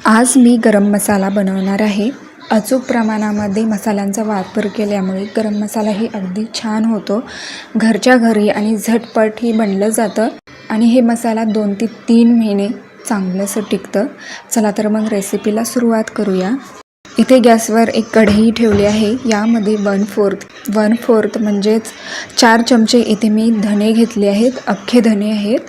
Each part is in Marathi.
आज मी गरम मसाला बनवणार आहे. अचूक प्रमाणामध्ये मसाल्यांचा वापर केल्यामुळे गरम मसालाही अगदी छान होतो. घरच्या घरी आणि झटपटही बनलं जातं आणि हे मसाला 2 ते 3 महिने चांगलंसं टिकतं. चला तर मग रेसिपीला सुरुवात करूया. इथे गॅसवर एक कढई ठेवली आहे. यामध्ये 1/4 म्हणजेच 4 चमचे इथे मी धणे घेतले आहेत. अख्खे धणे आहेत.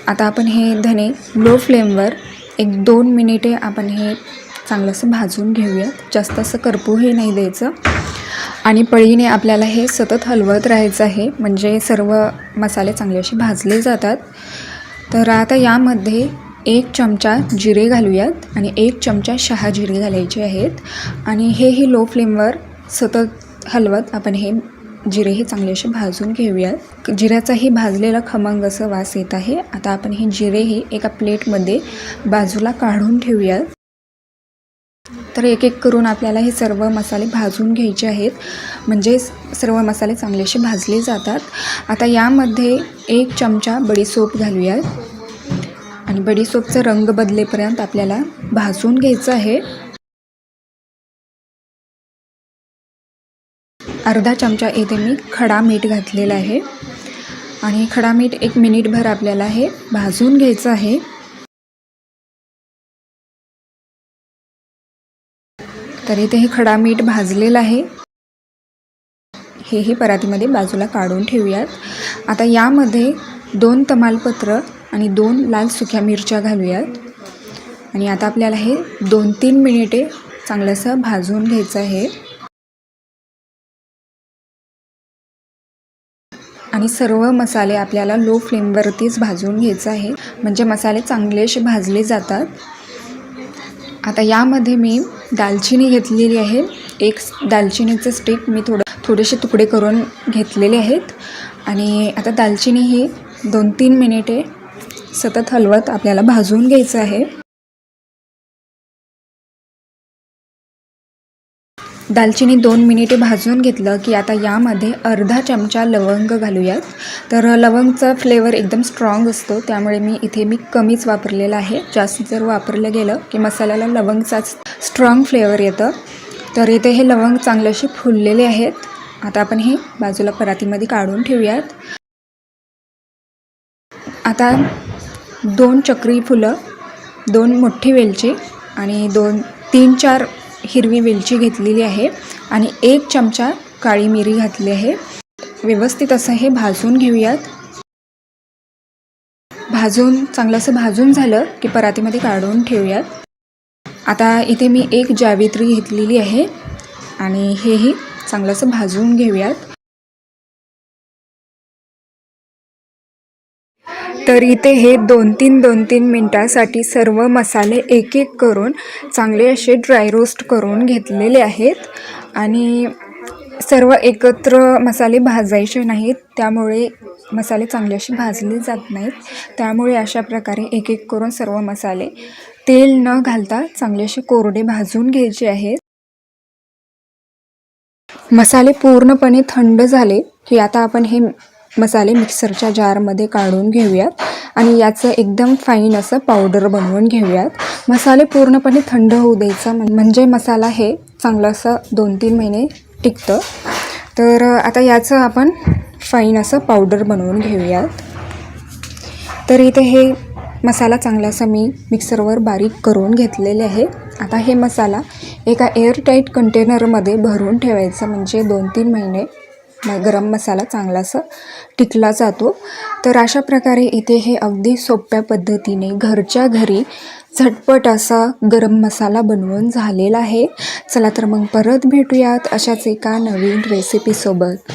आता आपण हे धणे लो फ्लेमवर 1-2 मिनिटे आपण हे चांगलंसं भाजून घेऊयात. जास्त असं करपूही नाही द्यायचं आणि पळीने आपल्याला हे सतत हलवत राहायचं आहे, म्हणजे सर्व मसाले चांगले असे भाजले जातात. तर आता यामध्ये 1 चमचा जिरे घालूयात आणि 1 चमचा शहाजिरे घालायचे आहेत आणि हेही लो फ्लेमवर सतत हलवत आपण हे जिरेही चांगले असे भाजून घेऊयात. जिऱ्याचाही भाजलेला खमंग असं वास येत आहे. आता आपण हे जिरेही एका प्लेटमध्ये बाजूला काढून ठेवूयात. तर एक एक करून आपल्याला हे सर्व मसाले भाजून घ्यायचे आहेत, म्हणजे सर्व मसाले चांगले असे भाजले जातात. आता यामध्ये 1 चमचा बडीशोप घालूयात आणि बडीशोपचा रंग बदलेपर्यंत आपल्याला भाजून घ्यायचं आहे. अर्धा चमचा इथे मी खडा मीठ घातलेला आहे आणि खडा मीठ 1 मिनिटभर आपल्याला हे भाजून घ्यायचं आहे. तर इथे हे खडा मीठ भाजलेलं आहे. हेही परातीमध्ये बाजूला काढून ठेवूयात. आता यामध्ये 2 तमालपत्र आणि 2 लाल सुक्या मिरच्या घालूयात आणि आता आपल्याला हे 2-3 मिनिटे चांगलंसं भाजून घ्यायचं आहे आणि सर्व मसाले आपल्याला लो फ्लेमवरतीच भाजून घ्यायचं आहे, म्हणजे मसाले चांगले असे भाजले जातात. आता यामध्ये मी दालचिनी घेतलेली आहे. एक दालचिनीचं स्टिक मी थोडेसे तुकडे करून घेतलेले आहेत आणि आता दालचिनी ही 2-3 मिनिटे सतत हलवत आपल्याला भाजून घ्यायचं आहे. दालचिनी 2 मिनिटे भाजून घेतलं की आता यामध्ये अर्धा चमचा लवंग घालूयात. तर लवंगचा फ्लेवर एकदम स्ट्रॉंग असतो, त्यामुळे मी कमीच वापरलेला आहे. जास्त जर वापरलं गेलं की मसाल्याला लवंगचाच स्ट्रॉंग फ्लेवर येतं. तर इथे हे लवंग चांगले असे फुललेले आहेत. आता आपण हे बाजूला परातीमध्ये काढून ठेवूयात. आता 2 चक्री फुलं, 2 मोठी वेलची आणि 3-4 हिरवी वेलची घेतलेली आहे आणि 1 चमचा काळी मिरी घातली आहे. व्यवस्थित असं हे भाजून घेऊयात. चांगलं असं भाजून झालं की परातीमध्ये काढून ठेवूयात. आता इथे मी 1 जावित्री घेतलेली आहे आणि हेही चांगलं असं भाजून घेऊयात. तर इथे हे 2-3 मिनटासाठी सर्व मसाले एक एक करून चांगले असे ड्राय रोस्ट करून घेतलेले आहेत आणि सर्व एकत्र मसाले भाजायचे नाहीत, त्यामुळे मसाले चांगले असे भाजले जात नाहीत. त्यामुळे अशा प्रकारे एक एक करून सर्व मसाले तेल न घालता चांगले असे कोरडे भाजून घ्यायचे आहेत. मसाले पूर्णपणे थंड झाले की आता आपण हे मसाले मिक्सरच्या जारमध्ये काढून घेऊयात आणि याचं एकदम फाईन असं पावडर बनवून घेऊयात. मसाले पूर्णपणे थंड होऊ द्यायचा, म्हणजे मसाला हे चांगलं असं 2-3 महिने टिकतं. तर आता याचं आपण फाईन असं पावडर बनवून घेऊयात. तर इथे हे मसाला चांगला असा मी मिक्सरवर बारीक करून घेतलेले आहे. आता हे मसाला एका एअरटाईट कंटेनरमध्ये भरून ठेवायचा, म्हणजे 2-3 महिने गरम मसाला चांगला असं टिकला जातो. तर अशा प्रकारे इथे हे अगदी सोप्या पद्धतीने घरच्या घरी झटपट असा गरम मसाला बनवून झालेला आहे. चला तर मग परत भेटूयात अशाच एका नवीन रेसिपीसोबत.